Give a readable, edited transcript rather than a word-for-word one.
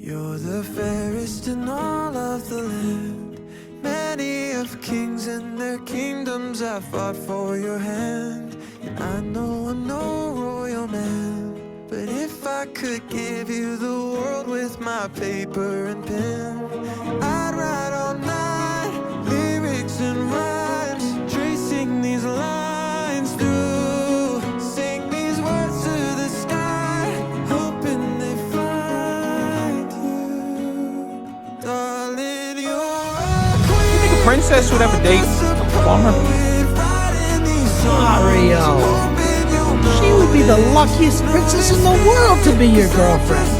You're the fairest in all of the land. Many of kings and their kingdoms have fought for your hand. And I know I'm no royal man, but if I could give you the world with my paper and pen, I'd write all night, lyrics and rhymes, tracing these lines through, sing these words to the sky, hoping they find you. Darling, you're a queen. You think a princess would ever date a plumber? Mario, she would be the luckiest princess in the world to be your girlfriend.